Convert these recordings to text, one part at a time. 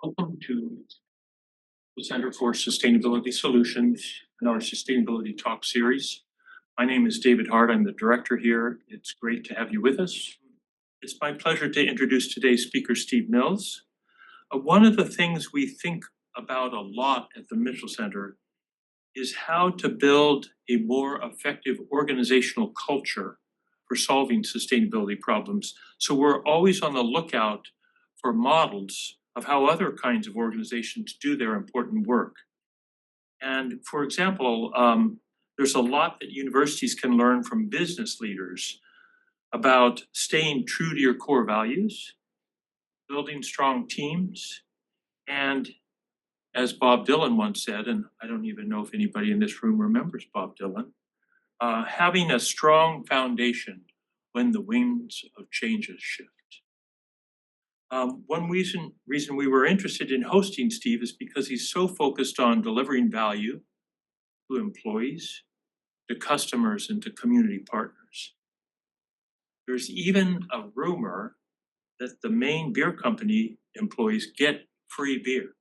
Welcome to the Center for Sustainability Solutions and our Sustainability Talk series. My name is David Hart. I'm the director here. It's great to have you with us. It's my pleasure to introduce today's speaker, Steve Mills. One of the things we think about a lot at the Mitchell Center is how to build a more effective organizational culture for solving sustainability problems. So we're always on the lookout for models of how other kinds of organizations do their important work. And for example, there's a lot that universities can learn from business leaders about staying true to your core values, building strong teams, and as Bob Dylan once said, and I don't even know if anybody in this room remembers Bob Dylan, having a strong foundation when the winds of changes shift. One reason we were interested in hosting Steve is because he's so focused on delivering value to employees, to customers, and to community partners. There's even a rumor that the Maine Beer Company employees get free beer.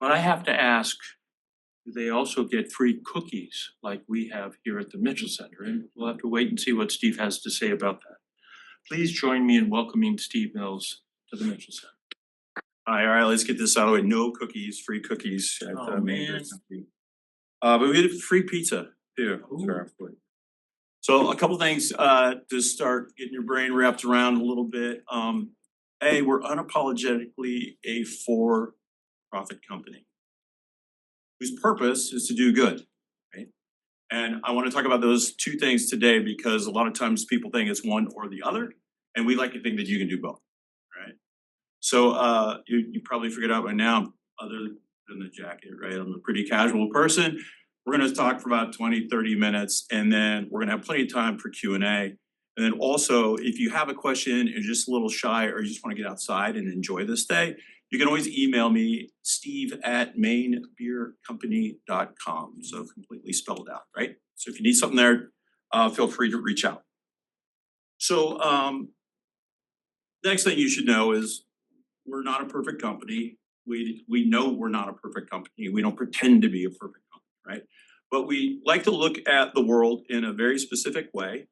But I have to ask, do they also get free cookies like we have here at the Mitchell Center? And we'll have to wait and see what Steve has to say about that. Please join me in welcoming Steve Mills to the Mitchell Center. All right, let's get this out of the way. No cookies, free cookies at Oh, Maine Beer man. Company. But we get free pizza too. So a couple things to start getting your brain wrapped around a little bit. We're unapologetically a for-profit company whose purpose is to do good, right? And I want to talk about those two things today because a lot of times people think it's one or the other, and we like to think that you can do both, right? So you probably figured out by now, other than the jacket, right? I'm a pretty casual person. We're going to talk for about 20, 30 minutes, and then we're going to have plenty of time for Q&A. And then also, if you have a question, you're just a little shy, or you just want to get outside and enjoy this day, you can always email me, steve@mainebeercompany.com. So completely spelled out, right? So if you need something there, feel free to reach out. So next thing you should know is we're not a perfect company. We know we're not a perfect company. We don't pretend to be a perfect company, right? But we like to look at the world in a very specific way.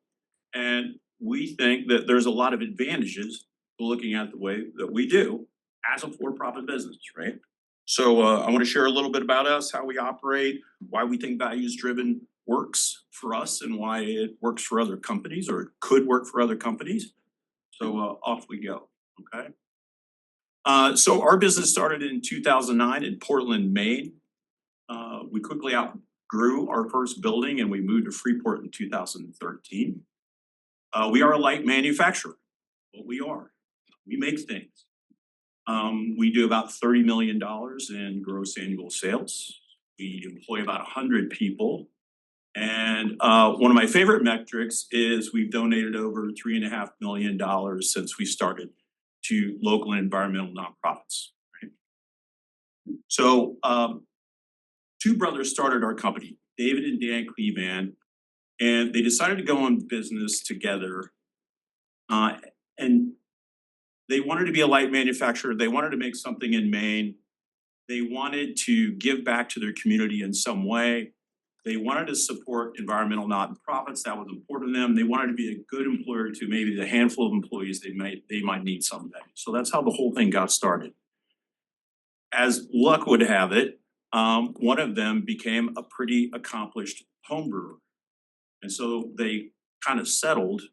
And we think that there's a lot of advantages to looking at the way that we do as a for-profit business, right? So I want to share a little bit about us, how we operate, why we think values-driven works for us and why it works for other companies or it could work for other companies. So off we go, okay? So our business started in 2009 in Portland, Maine. We quickly outgrew our first building and we moved to Freeport in 2013. We are a light manufacturer. What we are. We make things. We do about $30 million in gross annual sales. We employ about 100 people. And one of my favorite metrics is we've donated over $3.5 million since we started to local and environmental nonprofits. Right? So two brothers started our company, David and Dan Cleveland, and they decided to go on business together. And they wanted to be a light manufacturer. They wanted to make something in Maine. They wanted to give back to their community in some way. They wanted to support environmental nonprofits. That was important to them. They wanted to be a good employer to maybe the handful of employees they might need someday. So that's how the whole thing got started. As luck would have it, one of them became a pretty accomplished home brewer. And so they kind of settled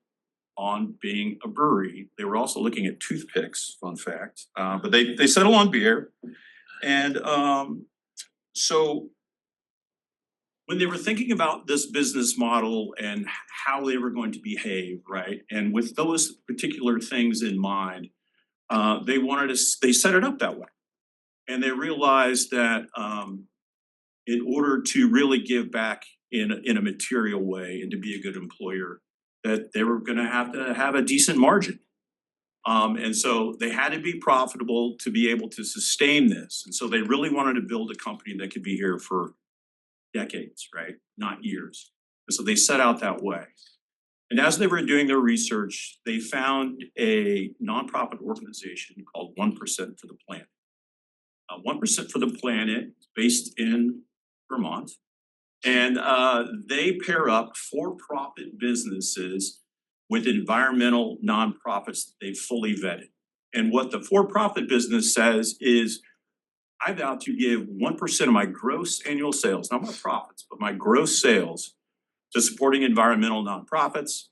on being a brewery. They were also looking at toothpicks, fun fact, but they settled on beer. And so when they were thinking about this business model and how they were going to behave, right, and with those particular things in mind, they set it up that way. And they realized that in order to really give back in a material way and to be a good employer, that they were going to have a decent margin. And so they had to be profitable to be able to sustain this. And so they really wanted to build a company that could be here for decades, right? Not years. And so they set out that way. And as they were doing their research, they found a nonprofit organization called 1% for the Planet. 1% for the Planet, based in Vermont. And they pair up for-profit businesses with environmental nonprofits that they've fully vetted. And what the for-profit business says is, I vow to give 1% of my gross annual sales, not my profits, but my gross sales, to supporting environmental nonprofits.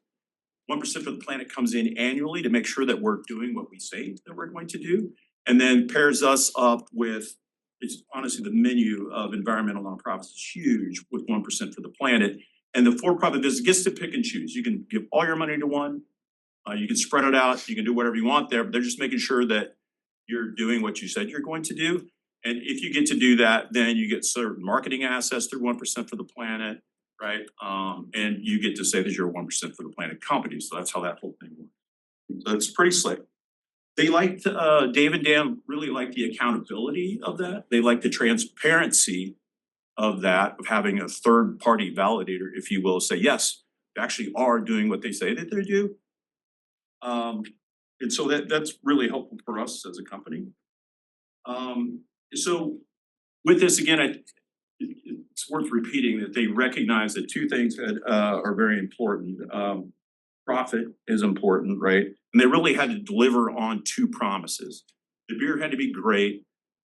1% for the Planet comes in annually to make sure that we're doing what we say that we're going to do, and then pairs us up with, it's honestly the menu of environmental nonprofits is huge with 1% for the Planet. And the for-profit business gets to pick and choose. You can give all your money to one, you can spread it out, you can do whatever you want there, but they're just making sure that you're doing what you said you're going to do. And if you get to do that, then you get certain marketing assets through 1% for the Planet, right? And you get to say that you're a 1% for the Planet company. So that's how that whole thing works. So it's pretty slick. They liked, Dave and Dan really liked the accountability of that. They liked the transparency of that, of having a third party validator, if you will, say, yes, they actually are doing what they say that they do. And so that's really helpful for us as a company. So with this, again, it's worth repeating that they recognize that two things that are very important. Profit is important, right? And they really had to deliver on two promises. The beer had to be great,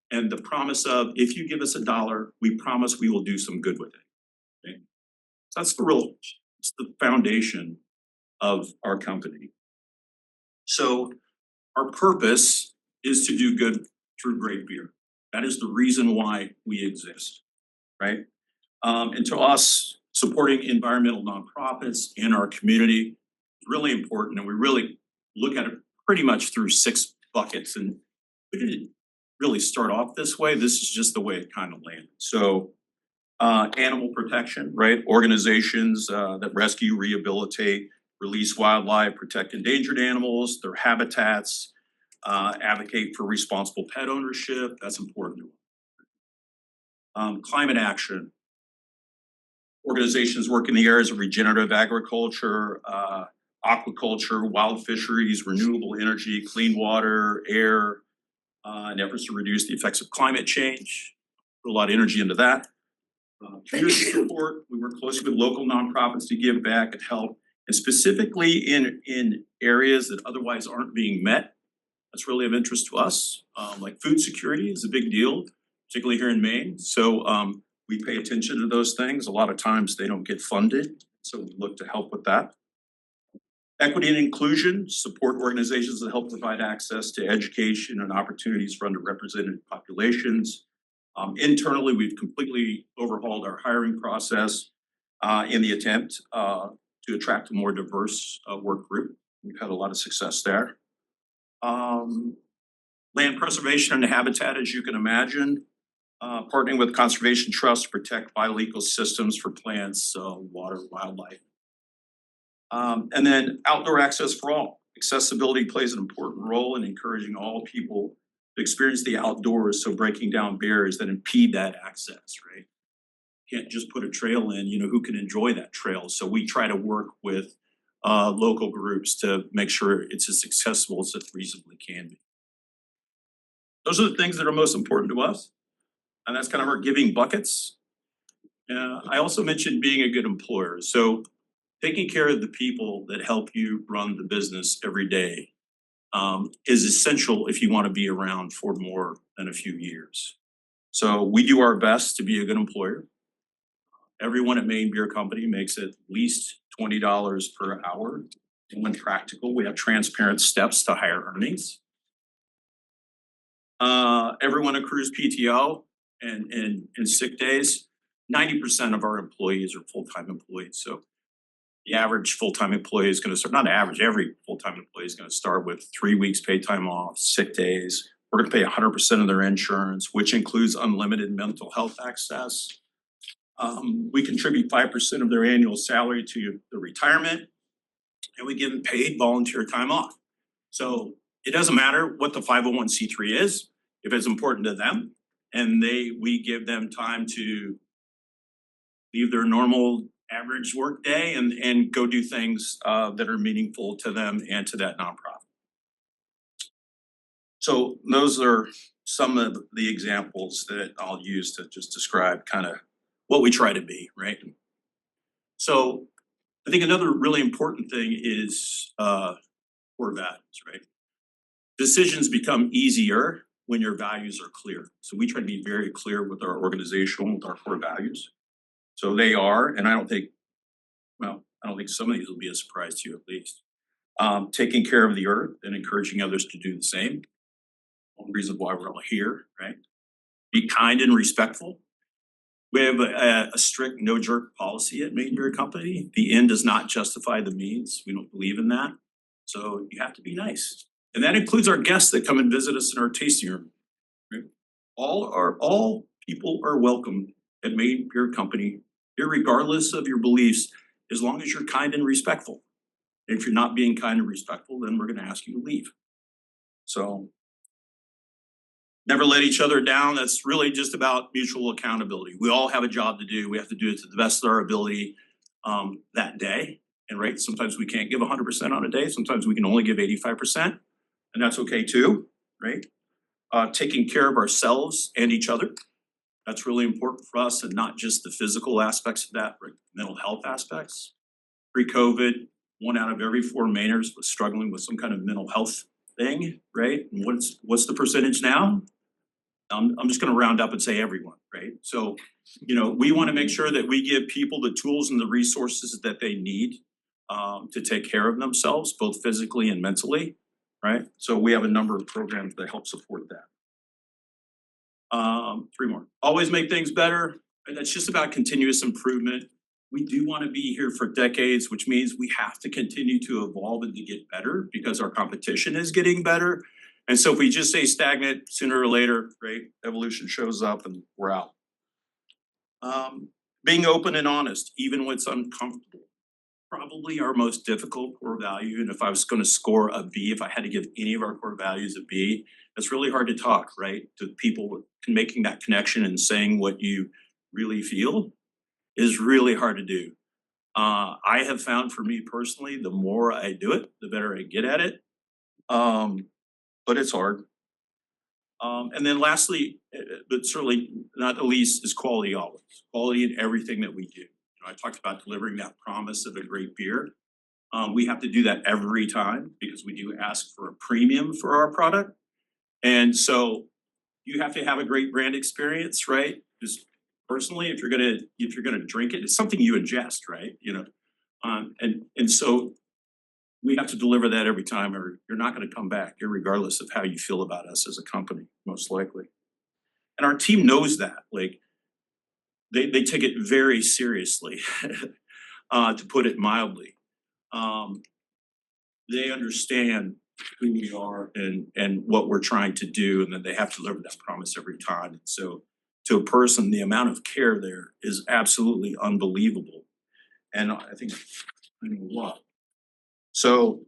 and the promise of, if you give us $1, we promise we will do some good with it. Okay? So that's it's the foundation of our company. So our purpose is to do good through great beer. That is the reason why we exist, right? And to us, supporting environmental nonprofits in our community is really important, and we really look at it pretty much through 6 buckets. And we didn't really start off this way. This is just the way it kind of landed. So animal protection, right? Organizations that rescue, rehabilitate, release wildlife, protect endangered animals, their habitats, advocate for responsible pet ownership. That's important. Climate action. Organizations work in the areas of regenerative agriculture, aquaculture, wild fisheries, renewable energy, clean water, air, and efforts to reduce the effects of climate change. Put a lot of energy into that. Community support. We work closely with local nonprofits to give back and help, and specifically in areas that otherwise aren't being met. That's really of interest to us. Like food security is a big deal, particularly here in Maine. So we pay attention to those things. A lot of times they don't get funded, so we look to help with that. Equity and inclusion, support organizations that help provide access to education and opportunities for underrepresented populations. Internally, we've completely overhauled our hiring process in the attempt to attract a more diverse work group. We've had a lot of success there. Land preservation and habitat, as you can imagine, partnering with conservation trusts to protect vital ecosystems for plants, water, wildlife. And then outdoor access for all. Accessibility plays an important role in encouraging all people to experience the outdoors, so breaking down barriers that impede that access, right? Can't just put a trail in, who can enjoy that trail? So we try to work with local groups to make sure it's as accessible as it reasonably can be. Those are the things that are most important to us, and that's kind of our giving buckets. I also mentioned being a good employer. So taking care of the people that help you run the business every day is essential if you want to be around for more than a few years. So we do our best to be a good employer. Everyone at Maine Beer Company makes at least $20 per hour. And when practical, we have transparent steps to higher earnings. Everyone accrues PTO and sick days. 90% of our employees are full-time employees. So the average full-time employee is going to start, not average, every full-time employee is going to start with 3 weeks paid time off, sick days. We're going to pay 100% of their insurance, which includes unlimited mental health access. We contribute 5% of their annual salary to the retirement, and we give them paid volunteer time off. So it doesn't matter what the 501c3 is, if it's important to them, and we give them time to leave their normal average work day and go do things that are meaningful to them and to that nonprofit. So those are some of the examples that I'll use to just describe kind of what we try to be, right? So I think another really important thing is core values, right? Decisions become easier when your values are clear. So we try to be very clear with our organization, with our core values. So they are, and I don't think some of these will be a surprise to you at least. Taking care of the earth and encouraging others to do the same. One reason why we're all here, right? Be kind and respectful. We have a strict no jerk policy at Maine Beer Company. The end does not justify the means. We don't believe in that. So you have to be nice. And that includes our guests that come and visit us in our tasting room. Right? All people are welcome at Maine Beer Company, irregardless of your beliefs, as long as you're kind and respectful. And if you're not being kind and respectful, then we're gonna ask you to leave. So never let each other down. That's really just about mutual accountability. We all have a job to do. We have to do it to the best of our ability that day. And right, sometimes we can't give 100% on a day. Sometimes we can only give 85%, and that's okay too, right? Taking care of ourselves and each other. That's really important for us, and not just the physical aspects of that, but mental health aspects. Pre-COVID, 1 out of every 4 Mainers was struggling with some kind of mental health thing, right? And what's the percentage now? I'm just gonna round up and say everyone, right? So, we wanna make sure that we give people the tools and the resources that they need to take care of themselves, both physically and mentally, right? So we have a number of programs that help support that. 3 more. Always make things better, and that's just about continuous improvement. We do wanna be here for decades, which means we have to continue to evolve and to get better because our competition is getting better. And so if we just stay stagnant, sooner or later, right, evolution shows up and we're out. Being open and honest, even when it's uncomfortable. Probably our most difficult core value, and if I was gonna score a B, if I had to give any of our core values a B, it's really hard to talk, right? To people, making that connection and saying what you really feel is really hard to do. I have found for me personally, the more I do it, the better I get at it. But it's hard. And then lastly, but certainly not the least, is quality always. Quality in everything that we do. I talked about delivering that promise of a great beer. We have to do that every time because we do ask for a premium for our product. And so you have to have a great brand experience, right? Just personally, if you're gonna drink it, it's something you ingest, right? And so we have to deliver that every time, or you're not gonna come back, irregardless of how you feel about us as a company, most likely. And our team knows that, like, they take it very seriously, to put it mildly. They understand who we are and what we're trying to do, and then they have to deliver that promise every time. So to a person, the amount of care there is absolutely unbelievable. And I think I know a lot. So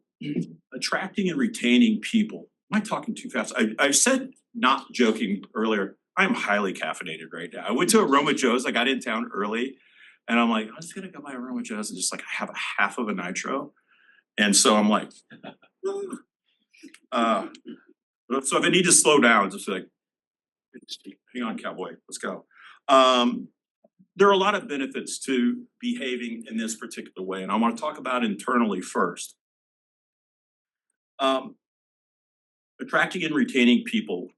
attracting and retaining people. Am I talking too fast? I said, not joking earlier, I am highly caffeinated right now. I went to Aroma Joe's, I got in town early, and I'm like, I'm just gonna go by Aroma Joe's and just like have a half of a nitro. And so I'm like, so if I need to slow down, just like, hang on, cowboy, let's go. There are a lot of benefits to behaving in this particular way, and I want to talk about internally first. Attracting and retaining people.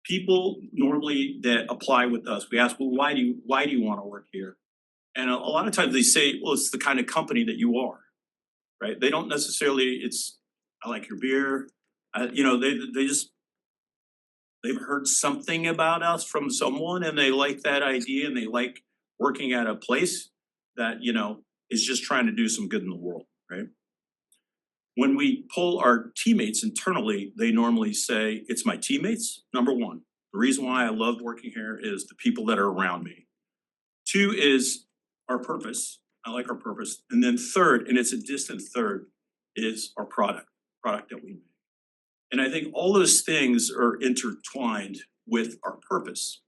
People normally that apply with us, we ask, well, why do you want to work here? And a lot of times they say, well, it's the kind of company that you are, right? They don't necessarily, I like your beer. They've heard something about us from someone and they like that idea and they like working at a place that, is just trying to do some good in the world, right? When we poll our teammates internally, they normally say, it's my teammates, number one. The reason why I love working here is the people that are around me. 2 is our purpose. I like our purpose. And then 3rd, and it's a distant 3rd, is our product that we make. And I think all those things are intertwined with our purpose,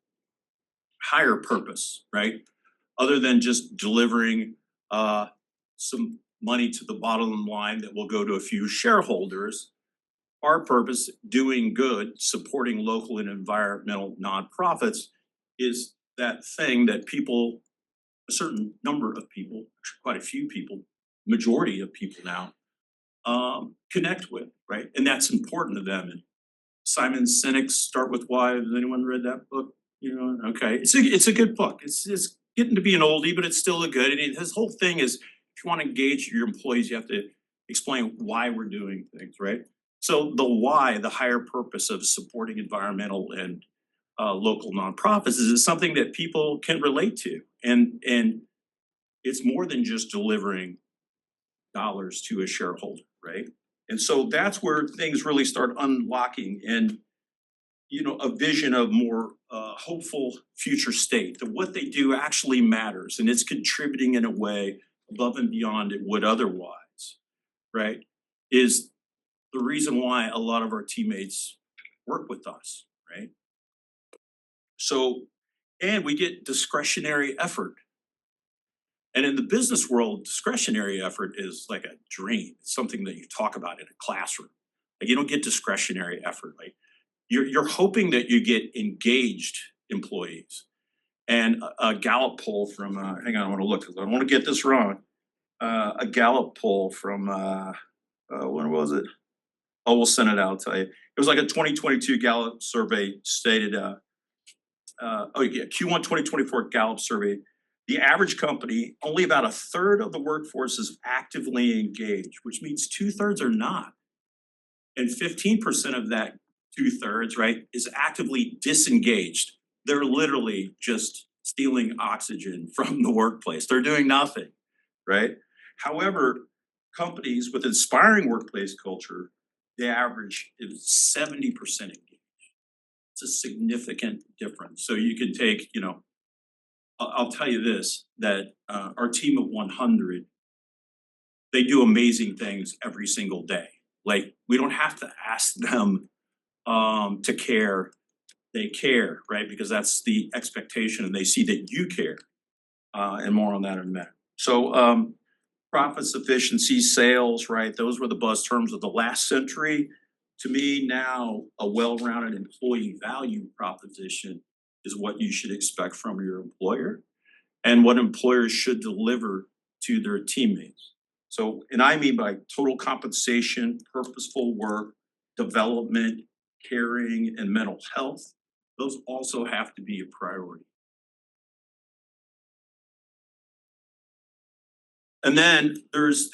higher purpose, right? Other than just delivering some money to the bottom line that will go to a few shareholders. Our purpose, doing good, supporting local and environmental nonprofits, is that thing that people, a certain number of people, actually quite a few people, majority of people now, connect with, right? And that's important to them. And Simon Sinek's Start With Why. Has anyone read that book? You know, okay, it's a good book. It's getting to be an oldie, but it's still a good. And his whole thing is, if you want to engage your employees, you have to explain why we're doing things, right? So the why, the higher purpose of supporting environmental and local nonprofits, is something that people can relate to, and it's more than just delivering dollars to a shareholder, right? And so that's where things really start unlocking, and a vision of more hopeful future state, that what they do actually matters and it's contributing in a way above and beyond it would otherwise, right? Is the reason why a lot of our teammates work with us, right? So, and we get discretionary effort. And in the business world, discretionary effort is like a dream. It's something that you talk about in a classroom. Like, you don't get discretionary effort. Like, you're hoping that you get engaged employees. And a Gallup poll from hang on, I want to look because I don't want to get this wrong. A Gallup poll from when was it? Oh, we'll send it out. I'll tell you. It was like a 2022 Gallup survey stated. Q1 2024 Gallup survey. The average company, only about a third of the workforce is actively engaged, which means 2/3 are not. And 15% of that 2/3, right, is actively disengaged. They're literally just stealing oxygen from the workplace. They're doing nothing, right? However, companies with inspiring workplace culture, the average is 70% engaged. It's a significant difference. So you can take, I'll tell you this, that our team of 100, they do amazing things every single day. Like, we don't have to ask them to care. They care, right? Because that's the expectation, and they see that you care. And more on that in a minute. So profits, efficiency, sales, right? Those were the buzz terms of the last century. To me, now a well-rounded employee value proposition is what you should expect from your employer and what employers should deliver to their teammates. So, and I mean by total compensation, purposeful work, development, caring, and mental health. Those also have to be a priority. And then there's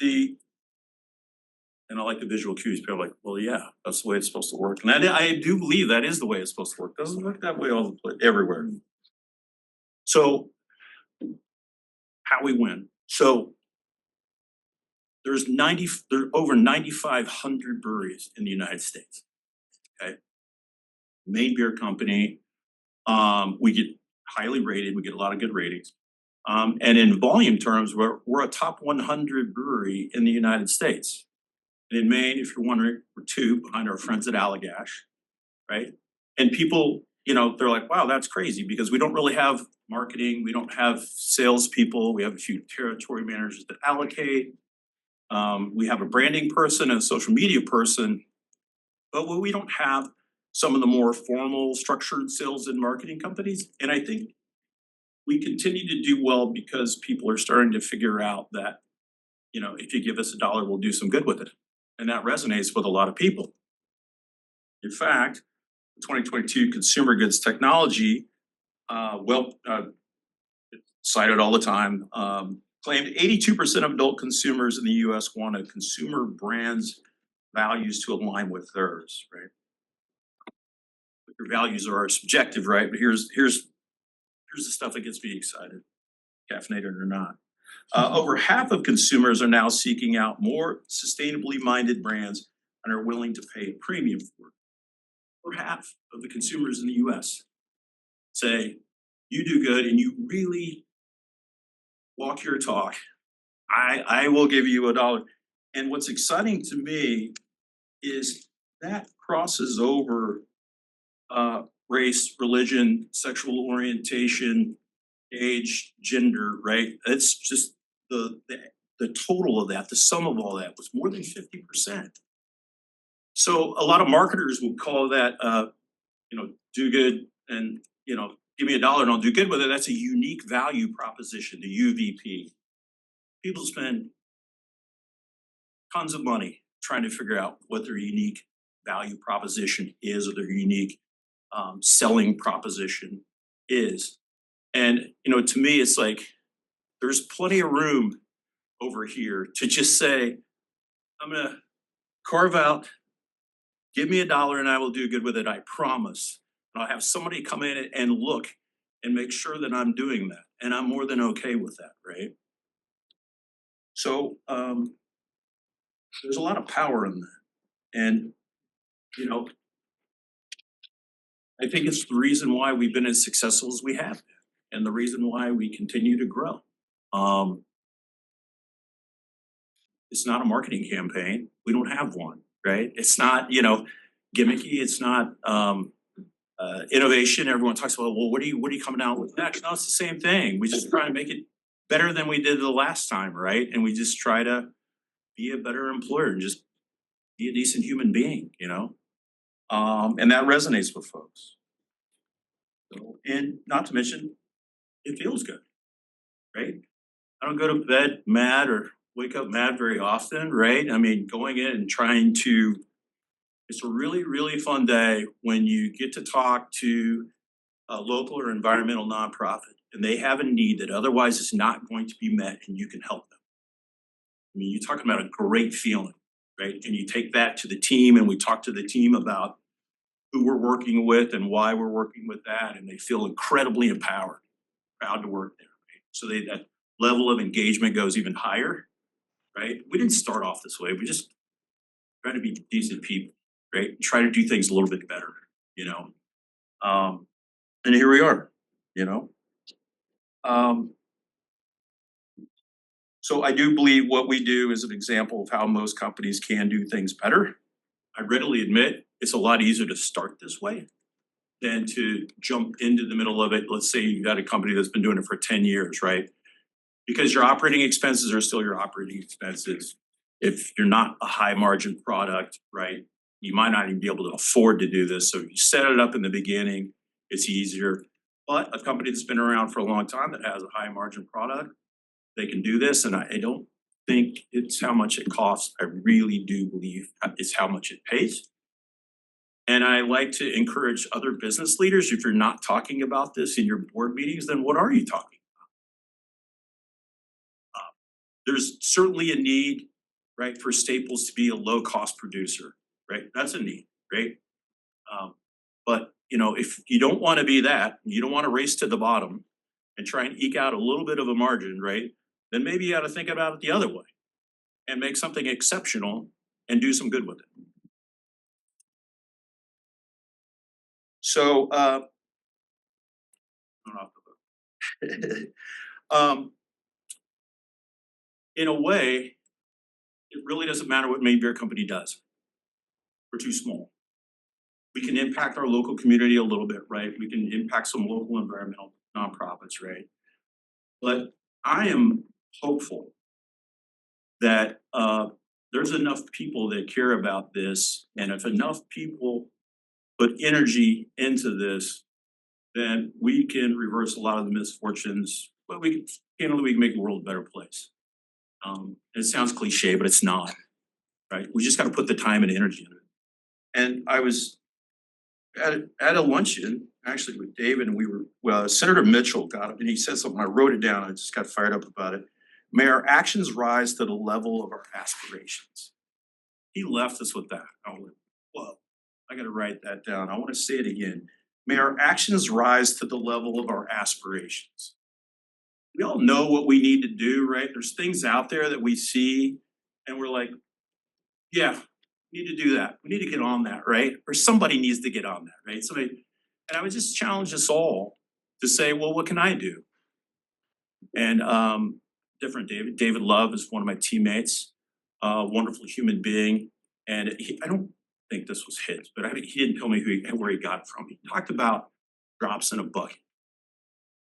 and I like the visual cues. People are like, well, yeah, that's the way it's supposed to work. And I do believe that is the way it's supposed to work. It doesn't work that way all the place, everywhere. So how we win. So there's over 9,500 breweries in the United States. Okay. Maine Beer Company. We get highly rated. We get a lot of good ratings. And in volume terms, we're a top 100 brewery in the United States. And in Maine, if you're wondering, we're two behind our friends at Allagash, right? And people, they're like, wow, that's crazy, because we don't really have marketing. We don't have salespeople. We have a few territory managers that allocate. We have a branding person and a social media person, but we don't have some of the more formal structured sales and marketing companies. And I think we continue to do well because people are starting to figure out that, if you give us $1, we'll do some good with it. And that resonates with a lot of people. In fact, the 2022 Consumer Goods Technology, cited all the time, claimed 82% of adult consumers in the US want a consumer brand's values to align with theirs, right? But your values are subjective, right? But here's the stuff that gets me excited, caffeinated or not. Over half of consumers are now seeking out more sustainably minded brands and are willing to pay a premium for it. Over half of the consumers in the US say, you do good and you really walk your talk, I will give you $1. And what's exciting to me is that crosses over race, religion, sexual orientation, age, gender, right? It's just the total of that, the sum of all that was more than 50%. So a lot of marketers would call that do good and give me $1 and I'll do good with it. That's a unique value proposition, the UVP. People spend tons of money trying to figure out what their unique value proposition is or their unique selling proposition is. And to me, it's like there's plenty of room over here to just say, I'm gonna carve out, give me $1 and I will do good with it, I promise. And I'll have somebody come in and look and make sure that I'm doing that. And I'm more than okay with that, right? So there's a lot of power in that. And I think it's the reason why we've been as successful as we have been, and the reason why we continue to grow. It's not a marketing campaign. We don't have one, right? It's not, gimmicky. It's not innovation. Everyone talks about, well, what are you coming out with next? No, it's the same thing. We just try to make it better than we did the last time, right? And we just try to be a better employer and just be a decent human being, and that resonates with folks. So, and not to mention, it feels good, right? I don't go to bed mad or wake up mad very often, right? I mean, going in and it's a really, really fun day when you get to talk to a local or environmental nonprofit and they have a need that otherwise is not going to be met and you can help them. I mean, you're talking about a great feeling, right? And you take that to the team and we talk to the team about who we're working with and why we're working with that. And they feel incredibly empowered, proud to work there, right? So that level of engagement goes even higher, right? We didn't start off this way. We just try to be decent people, right? Try to do things a little bit better, and here we are, So I do believe what we do is an example of how most companies can do things better. I readily admit it's a lot easier to start this way than to jump into the middle of it. Let's say you've got a company that's been doing it for 10 years, right? Because your operating expenses are still your operating expenses. If you're not a high margin product, right, you might not even be able to afford to do this. So if you set it up in the beginning, it's easier. But a company that's been around for a long time that has a high margin product, they can do this. And I don't think it's how much it costs. I really do believe it's how much it pays. And I like to encourage other business leaders, if you're not talking about this in your board meetings, then what are you talking about? There's certainly a need, right, for Staples to be a low cost producer, right? That's a need, right? But if you don't want to be that, you don't want to race to the bottom and try and eke out a little bit of a margin, right? Then maybe you ought to think about it the other way and make something exceptional and do some good with it. So, in a way, it really doesn't matter what Maine Beer Company does. We're too small. We can impact our local community a little bit, right? We can impact some local environmental nonprofits, right? But I am hopeful that there's enough people that care about this, and if enough people put energy into this, then we can reverse a lot of the misfortunes. But we can make the world a better place. It sounds cliche, but it's not, right? We just got to put the time and energy in it. And I was at a luncheon actually with David, and Senator Mitchell got up and he said something. I wrote it down. I just got fired up about it. May our actions rise to the level of our aspirations. He left us with that. I was like, whoa, I got to write that down. I want to say it again. May our actions rise to the level of our aspirations. We all know what we need to do, right? There's things out there that we see and we're like, yeah, we need to do that. We need to get on that, right? Or somebody needs to get on that, right? And I would just challenge us all to say, well, what can I do? And different David Love is one of my teammates, wonderful human being. And I don't think this was his, but he didn't tell me where he got it from. He talked about drops in a bucket.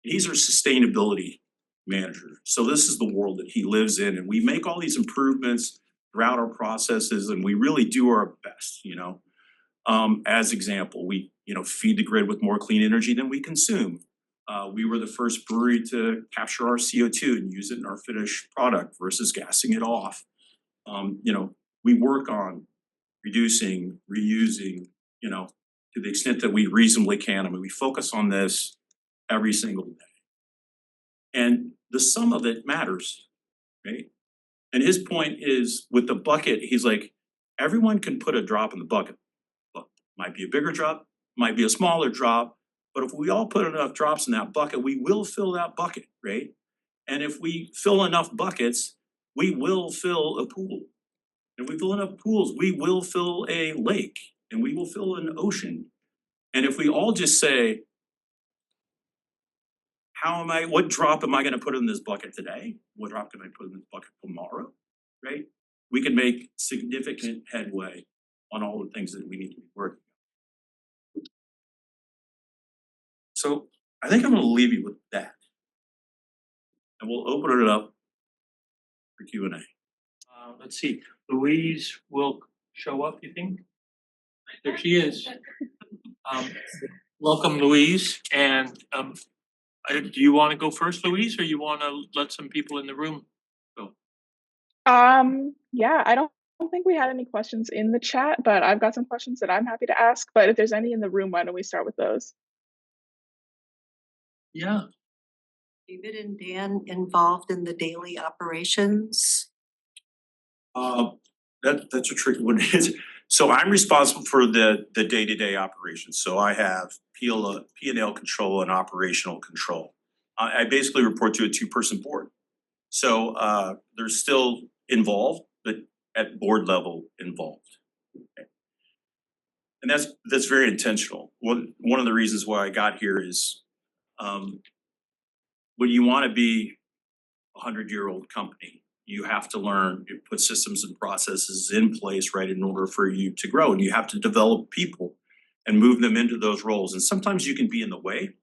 And he's our sustainability manager. So this is the world that he lives in, and we make all these improvements throughout our processes, and we really do our best, you know. As example, we, you know, feed the grid with more clean energy than we consume. We were the first brewery to capture our CO2 and use it in our finished product versus gassing it off. You know, we work on reducing, reusing, you know, to the extent that we reasonably can. I mean, we focus on this every single day. And the sum of it matters, right? And his point is with the bucket, he's like, everyone can put a drop in the bucket. Well, might be a bigger drop, might be a smaller drop, but if we all put enough drops in that bucket, we will fill that bucket, right? And if we fill enough buckets, we will fill a pool. If we fill enough pools, we will fill a lake and we will fill an ocean. And if we all just say, what drop am I gonna put in this bucket today? What drop can I put in this bucket tomorrow? Right? We can make significant headway on all the things that we need to be working on. So I think I'm gonna leave you with that. And we'll open it up for Q&A. Let's see, Louise will show up, you think? There she is. Welcome, Louise, and do you wanna go first, Louise, or you wanna let some people in the room go? Yeah, I don't think we had any questions in the chat, but I've got some questions that I'm happy to ask. But if there's any in the room, why don't we start with those? Yeah. David and Dan involved in the daily operations? That's a tricky one. So I'm responsible for the day-to-day operations. So I have P&L control and operational control. I basically report to a two-person board. So they're still involved, but at board level involved. Okay. And that's very intentional. One of the reasons why I got here is when you want to be a 100-year-old company, you have to learn to put systems and processes in place, right, in order for you to grow. And you have to develop people and move them into those roles. And sometimes you can be in the way.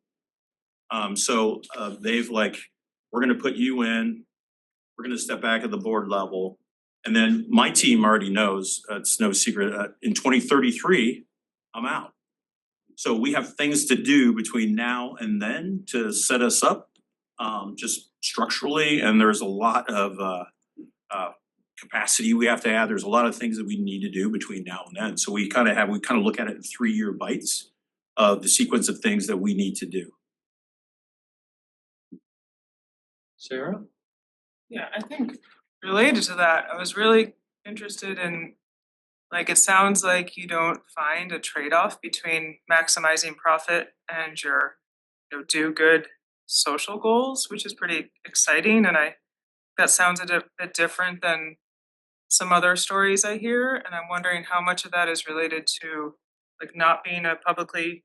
So they've like, we're gonna put you in, we're gonna step back at the board level. And then my team already knows, it's no secret, in 2033, I'm out. So we have things to do between now and then to set us up just structurally, and there's a lot of capacity we have to add. There's a lot of things that we need to do between now and then. So we kind of look at it in 3-year bites of the sequence of things that we need to do. Sarah? Yeah, I think related to that, I was really interested in, like, it sounds like you don't find a trade-off between maximizing profit and your, do good social goals, which is pretty exciting, and that sounds a bit different than some other stories I hear, and I'm wondering how much of that is related to, like, not being a publicly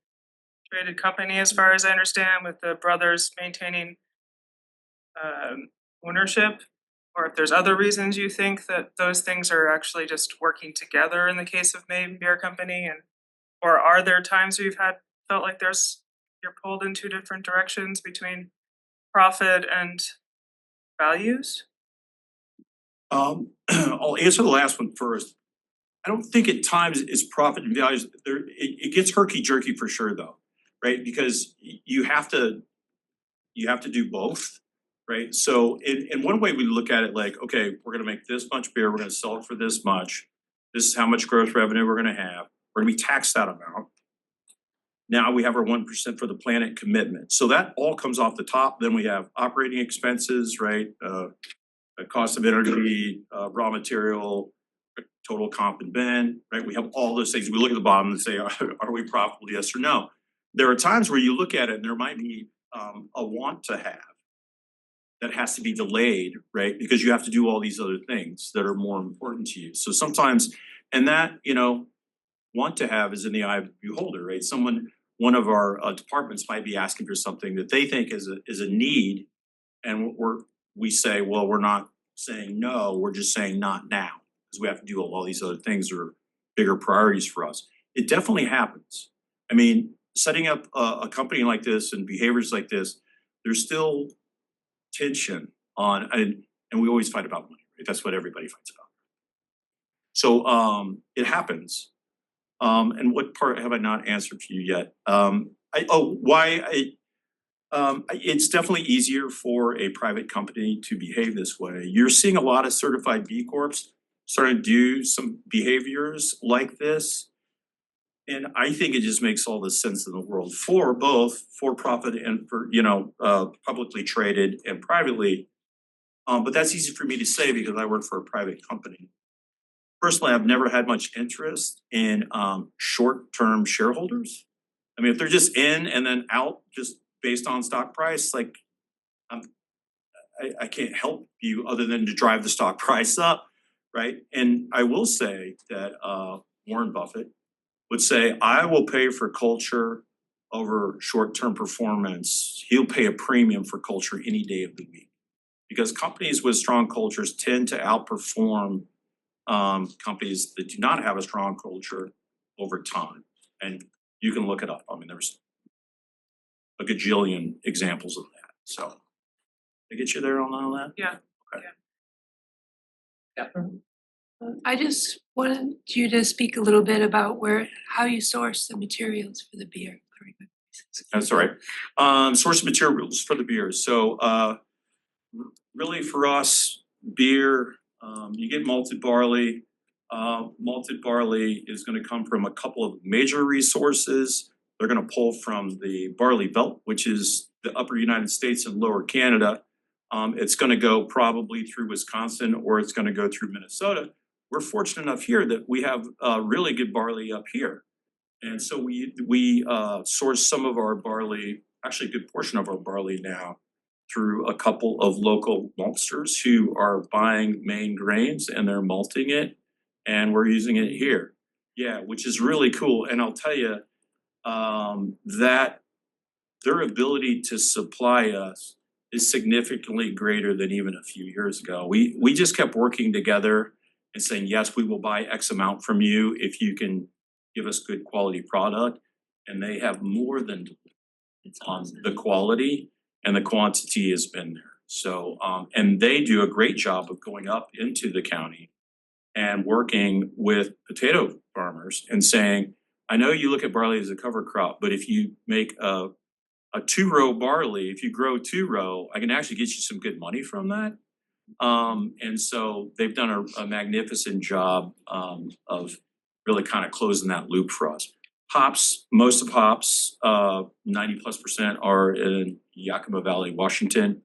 traded company, as far as I understand, with the brothers maintaining ownership, or if there's other reasons you think that those things are actually just working together in the case of Maine Beer Company, and or are there times where you've felt like you're pulled in two different directions between profit and values? I'll answer the last one first. I don't think at times it's profit and values. It gets herky jerky for sure though, right? Because you have to do both, right? So in one way we look at it like, okay, we're gonna make this much beer, we're gonna sell it for this much. This is how much gross revenue we're gonna have. We're gonna be taxed that amount. Now we have our 1% for the planet commitment. So that all comes off the top. Then we have operating expenses, right? Cost of energy, raw material, total comp and ben, right? We have all those things. We look at the bottom and say, are we profitable? Yes or no. There are times where you look at it and there might be a want to have that has to be delayed, right? Because you have to do all these other things that are more important to you. So sometimes, and that, want to have is in the eye of the beholder, right? One of our departments might be asking for something that they think is a need, and we say, well, we're not saying no, we're just saying not now, because we have to do all these other things that are bigger priorities for us. It definitely happens. I mean, setting up a company like this and behaviors like this, there's still tension on, and we always fight about money, right? That's what everybody fights about. So it happens. And what part have I not answered for you yet? It's definitely easier for a private company to behave this way. You're seeing a lot of certified B Corps starting to do some behaviors like this. And I think it just makes all the sense in the world for both for profit and for, publicly traded and privately. But that's easy for me to say because I work for a private company. Personally, I've never had much interest in short-term shareholders. I mean, if they're just in and then out just based on stock price, like I can't help you other than to drive the stock price up, right? And I will say that Warren Buffett would say, I will pay for culture over short-term performance. He'll pay a premium for culture any day of the week. Because companies with strong cultures tend to outperform companies that do not have a strong culture over time. And you can look it up. I mean, there's a gajillion examples of that. So, did I get you there on all that? Yeah. I just wanted you to speak a little bit about how you source the materials for the beer. That's all right. Source of materials for the beers. So really for us, beer, you get malted barley. Malted barley is going to come from a couple of major resources. They're going to pull from the barley belt, which is the upper United States and lower Canada. It's going to go probably through Wisconsin or it's going to go through Minnesota. We're fortunate enough here that we have really good barley up here. And so we source some of our barley, actually a good portion of our barley now, through a couple of local maltsters who are buying Maine grains and they're malting it, and we're using it here. Yeah, which is really cool. And I'll tell you that their ability to supply us is significantly greater than even a few years ago. We just kept working together and saying, yes, we will buy X amount from you if you can give us good quality product. And they have more than the quality, and the quantity has been there. So, and they do a great job of going up into the county and working with potato farmers and saying, I know you look at barley as a cover crop, but if you make a 2-row barley, if you grow 2-row, I can actually get you some good money from that. And so they've done a magnificent job of really kind of closing that loop for us. Hops, most of hops, 90+% are in Yakima Valley, Washington,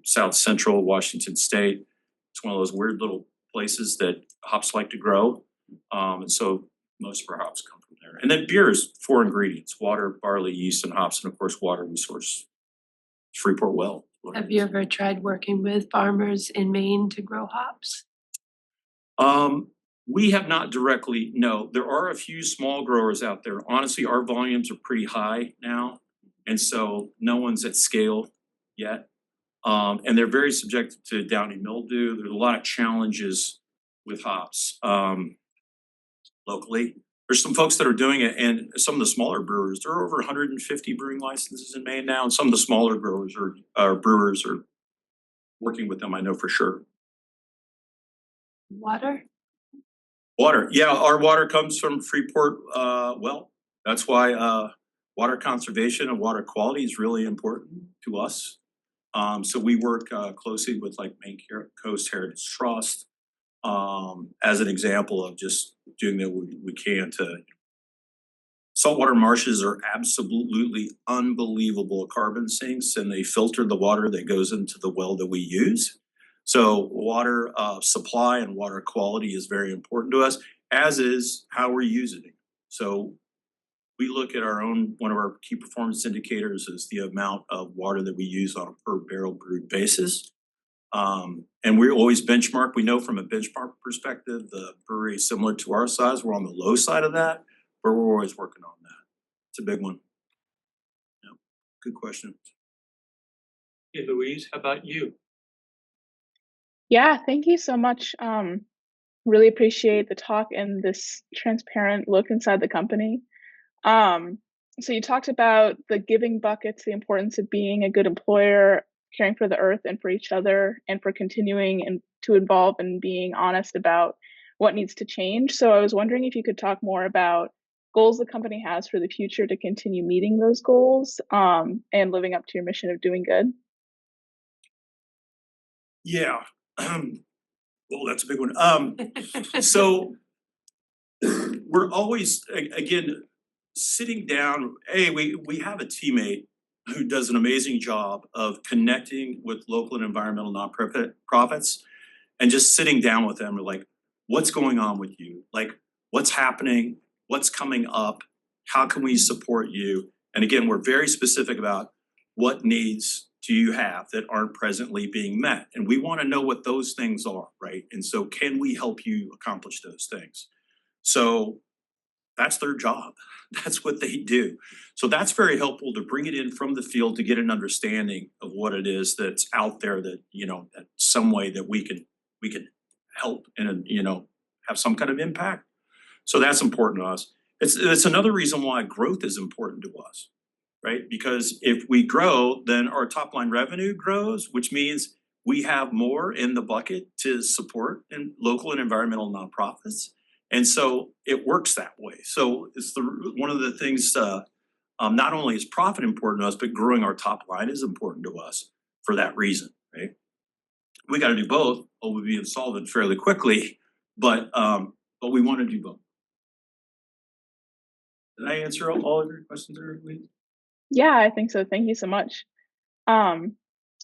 South Central Washington State. It's one of those weird little places that hops like to grow. And so most of our hops come from there. And then beer is 4 ingredients: water, barley, yeast, and hops. And of course, water we source Freeport well. Have you ever tried working with farmers in Maine to grow hops? We have not directly, no. There are a few small growers out there. Honestly, our volumes are pretty high now. And so no one's at scale yet. And they're very subjected to downy mildew. There's a lot of challenges with hops locally. There's some folks that are doing it, and some of the smaller brewers, there are over 150 brewing licenses in Maine now, and some of the smaller growers brewers are working with them, I know for sure. Water? Water, yeah, our water comes from Freeport well. That's why water conservation and water quality is really important to us. So we work closely with like Maine Coast Heritage Trust as an example of just doing that we can to. Saltwater marshes are absolutely unbelievable carbon sinks, and they filter the water that goes into the well that we use. So water supply and water quality is very important to us, as is how we're using it. So we look at one of our key performance indicators is the amount of water that we use on a per barrel brewed basis. And we always benchmark. We know from a benchmark perspective, the brewery is similar to our size. We're on the low side of that, but we're always working on that. It's a big one. Yeah, good question. Hey, Louise, how about you? Yeah, thank you so much. Really appreciate the talk and this transparent look inside the company. So you talked about the giving buckets, the importance of being a good employer, caring for the earth and for each other and for continuing and to evolve and being honest about what needs to change. So I was wondering if you could talk more about goals the company has for the future to continue meeting those goals and living up to your mission of doing good. Yeah. Well, that's a big one. So we're always, again, sitting down, hey, we have a teammate who does an amazing job of connecting with local and environmental nonprofits and just sitting down with them, like, what's going on with you? Like, what's happening? What's coming up? How can we support you? And again, we're very specific about what needs do you have that aren't presently being met? And we want to know what those things are, right? And so can we help you accomplish those things? So that's their job. That's what they do. So that's very helpful to bring it in from the field to get an understanding of what it is that's out there that, that some way that we can help and, have some kind of impact. So that's important to us. It's another reason why growth is important to us, right? Because if we grow, then our top line revenue grows, which means we have more in the bucket to support in local and environmental nonprofits. And so it works that way. So it's one of the things, not only is profit important to us, but growing our top line is important to us for that reason, right? We got to do both, or we'll be insolvent fairly quickly, but we want to do both. Did I answer all of your questions there, Lee? Yeah, I think so. Thank you so much. I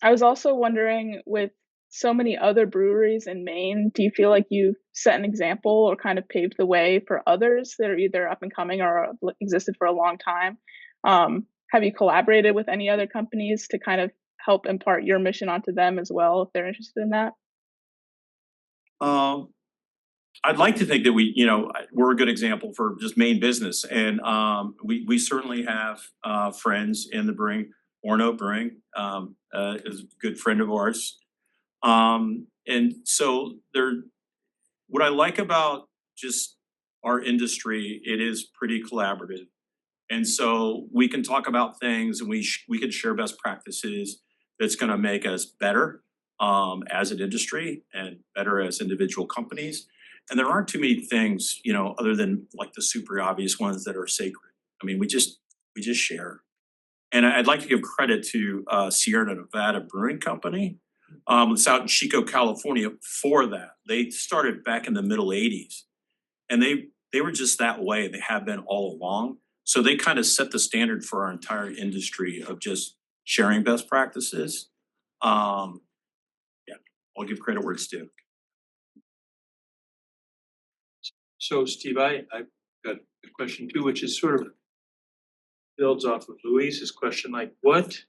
was also wondering, with so many other breweries in Maine, do you feel like you've set an example or kind of paved the way for others that are either up and coming or existed for a long time? Have you collaborated with any other companies to kind of help impart your mission onto them as well, if they're interested in that? I'd like to think that we're a good example for just Maine business, and we certainly have friends in the brewing. Orno Brewing is a good friend of ours, and so what I like about just our industry, it is pretty collaborative, and so we can talk about things, and we can share best practices that's going to make us better as an industry and better as individual companies. And there aren't too many things, other than like the super obvious ones that are sacred. I mean, we just share. And I'd like to give credit to Sierra Nevada Brewing Company. It's out in Chico, California for that. They started back in the middle 80s. And they were just that way. They have been all along. So they kind of set the standard for our entire industry of just sharing best practices. I'll give credit where it's due. So Steve, I've got a question too, which is sort of builds off of Louise's question, like what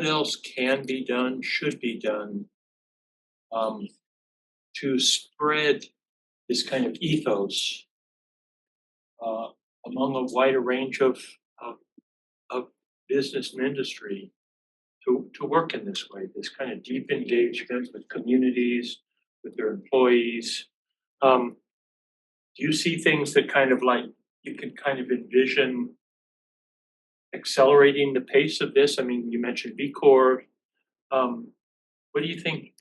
else can be done, should be done to spread this kind of ethos among a wider range of business and industry to work in this way, this kind of deep engagement with communities, with their employees. Do you see things that kind of like you can kind of envision accelerating the pace of this? I mean, you mentioned B Corp. What do you think?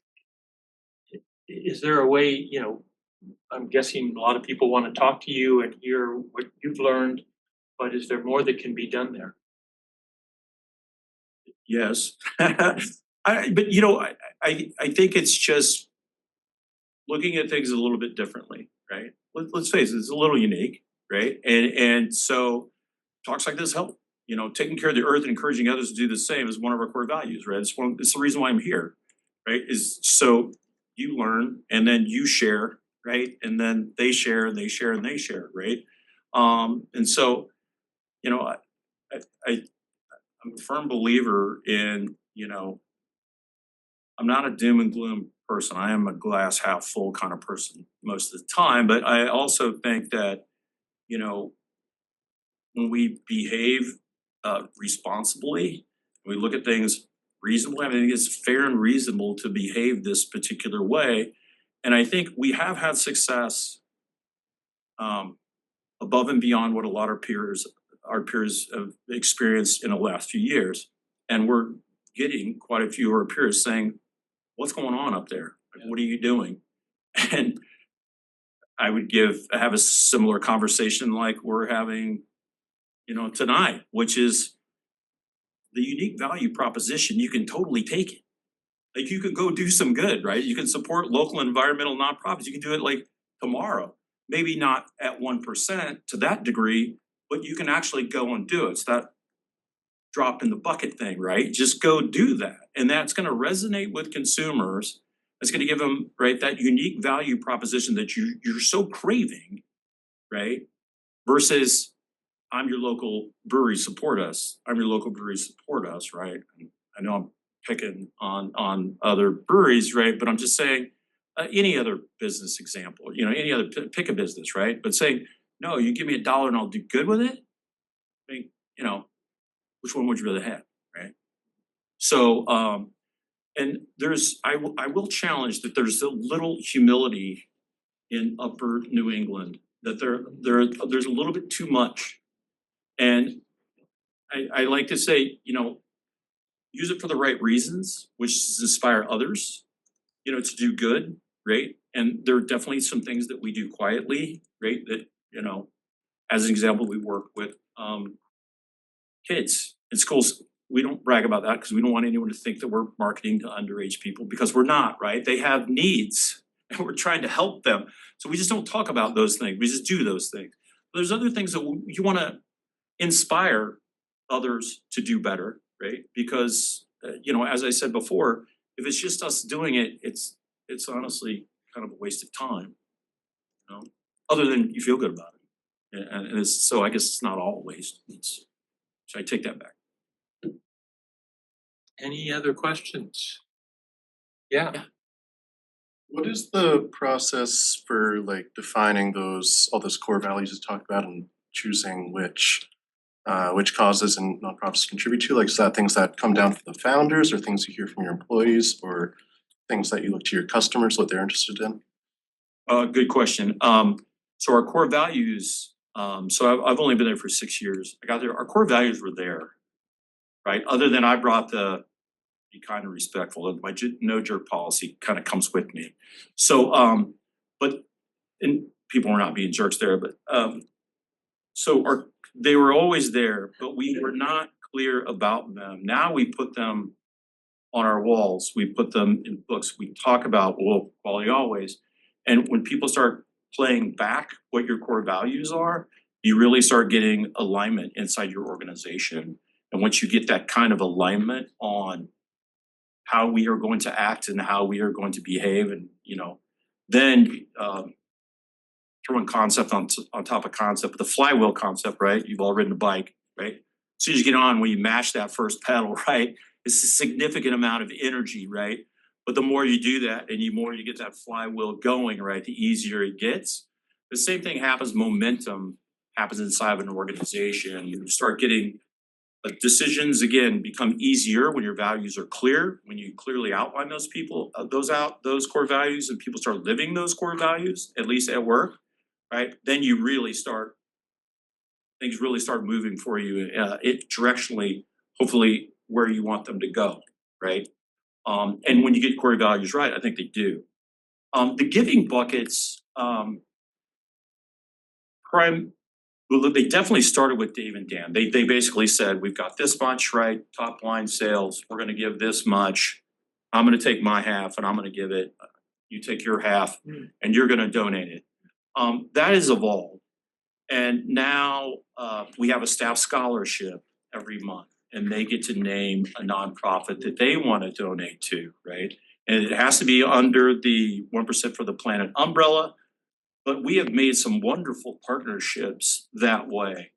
Is there a way, I'm guessing a lot of people want to talk to you and hear what you've learned, but is there more that can be done there? Yes. But I think it's just looking at things a little bit differently, right? Let's face it, it's a little unique, right? And so talks like this help. Taking care of the earth and encouraging others to do the same is one of our core values, right? It's the reason why I'm here, right? Is so you learn and then you share, right? And then they share and they share and they share, right? And so, I'm a firm believer in, I'm not a doom and gloom person. I am a glass half full kind of person most of the time. But I also think that, when we behave responsibly, we look at things reasonably, I think it's fair and reasonable to behave this particular way. And I think we have had success above and beyond what a lot of our peers have experienced in the last few years. And we're getting quite a few of our peers saying, what's going on up there? Like, what are you doing? And I would have a similar conversation like we're having, tonight, which is the unique value proposition. You can totally take it. Like you could go do some good, right? You can support local environmental nonprofits. You can do it like tomorrow. Maybe not at 1% to that degree, but you can actually go and do it. It's that drop in the bucket thing, right? Just go do that. And that's gonna resonate with consumers. It's gonna give them, right, that unique value proposition that you're so craving, right? Versus I'm your local brewery, support us. I'm your local brewery, support us, right? And I know I'm picking on other breweries, right? But I'm just saying, any other business example, any other, pick a business, right? But saying, no, you give me $1 and I'll do good with it. I mean, which one would you rather have, right? So, and I will challenge that there's a little humility in upper New England, that there's a little bit too much. And I like to say, use it for the right reasons, which is inspire others, to do good, right? And there are definitely some things that we do quietly, right? That, as an example, we work with kids in schools. We don't brag about that because we don't want anyone to think that we're marketing to underage people, because we're not, right? They have needs and we're trying to help them. So we just don't talk about those things. We just do those things. But there's other things that you want to inspire others to do better, right? Because as I said before, if it's just us doing it, it's honestly kind of a waste of time, other than you feel good about it. And it's, so I guess it's not all waste. So I take that back. Any other questions? Yeah. What is the process for like defining all those core values you talked about and choosing which causes and nonprofits contribute to? Like, is that things that come down from the founders, or things you hear from your employees, or things that you look to your customers, what they're interested in? Good question. So our core values, so I've only been there for 6 years. I got there, our core values were there, right? Other than I brought the be kind and respectful, and my no jerk policy kind of comes with me. So, and people were not being jerks there, but so they were always there, but we were not clear about them. Now we put them on our walls, we put them in books, we talk about quality always. And when people start playing back what your core values are, you really start getting alignment inside your organization. And once you get that kind of alignment on how we are going to act and how we are going to behave, and then throwing concept on top of concept, the flywheel concept, right? You've all ridden a bike, right? As soon as you get on, when you mash that first pedal, right, it's a significant amount of energy, right? But the more you do that and the more you get that flywheel going, right, the easier it gets. The same thing happens, momentum happens inside of an organization. You start getting decisions, again, become easier when your values are clear, when you clearly outline those core values, and people start living those core values, at least at work, right? Then things really start moving for you, it directionally, hopefully where you want them to go, right? And when you get core values right, I think they do. The giving buckets, they definitely started with Dave and Dan. They basically said, we've got this much, right? Top line sales, we're gonna give this much. I'm gonna take my half and I'm gonna give it, you take your half and you're gonna donate it. That has evolved. And now we have a staff scholarship every month, and they get to name a nonprofit that they wanna donate to, right? And it has to be under the 1% for the Planet umbrella. But we have made some wonderful partnerships that way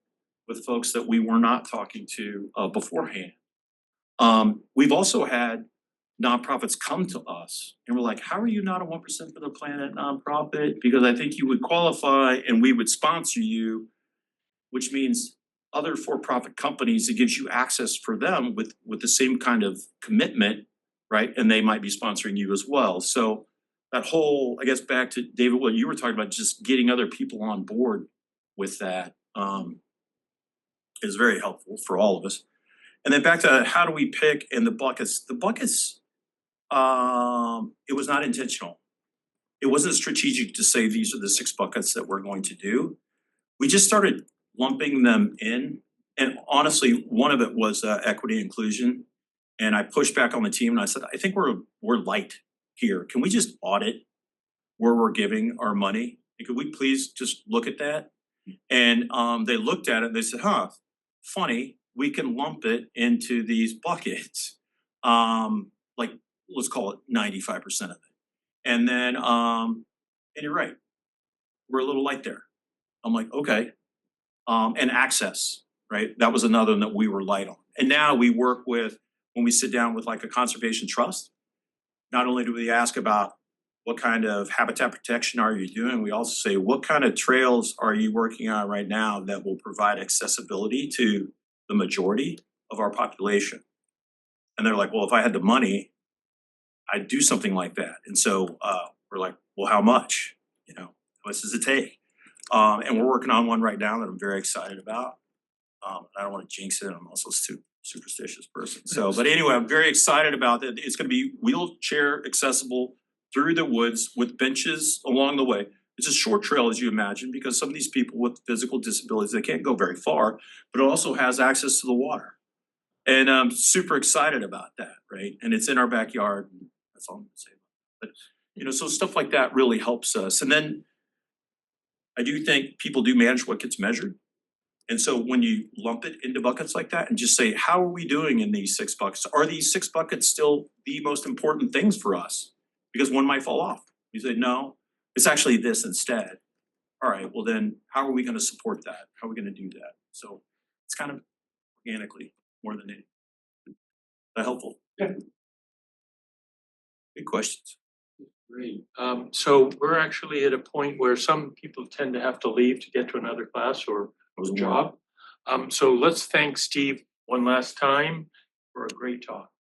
with folks that we were not talking to beforehand. We've also had nonprofits come to us and we're like, how are you not a 1% for the Planet nonprofit? Because I think you would qualify and we would sponsor you, which means other for-profit companies, it gives you access for them with the same kind of commitment, right? And they might be sponsoring you as well. So that whole, I guess back to David, what you were talking about, just getting other people on board with that is very helpful for all of us. And then back to how do we pick in the buckets? The buckets, it was not intentional. It wasn't strategic to say these are the 6 buckets that we're going to do. We just started lumping them in. And honestly, one of it was equity inclusion. And I pushed back on the team and I said, I think we're light here. Can we just audit where we're giving our money? And could we please just look at that? And they looked at it and they said, funny, we can lump it into these buckets. Like let's call it 95% of it. And then and you're right, we're a little light there. I'm like, okay. And access, right? That was another one that we were light on. And now we work with, when we sit down with like a conservation trust, not only do we ask about what kind of habitat protection are you doing, we also say, what kind of trails are you working on right now that will provide accessibility to the majority of our population? And they're like, well, if I had the money, I'd do something like that. And so we're like, well, how much? You know, how much does it take? And we're working on one right now that I'm very excited about. I don't want to jinx it. I'm also a superstitious person. So, but anyway, I'm very excited about it. It's going to be wheelchair accessible through the woods with benches along the way. It's a short trail, as you imagine, because some of these people with physical disabilities, they can't go very far, but it also has access to the water. And I'm super excited about that, right? And it's in our backyard. That's all I'm gonna say. But you know, so stuff like that really helps us. And then I do think people do manage what gets measured. And so when you lump it into buckets like that and just say, how are we doing in these 6 buckets? Are these 6 buckets still the most important things for us? Because one might fall off. You say, no, it's actually this instead. All right, well then, how are we gonna support that? How are we gonna do that? So it's kind of organically more than anything. That helpful? Yeah. Good questions. Great. So we're actually at a point where some people tend to have to leave to get to another class or job. So let's thank Steve one last time for a great talk.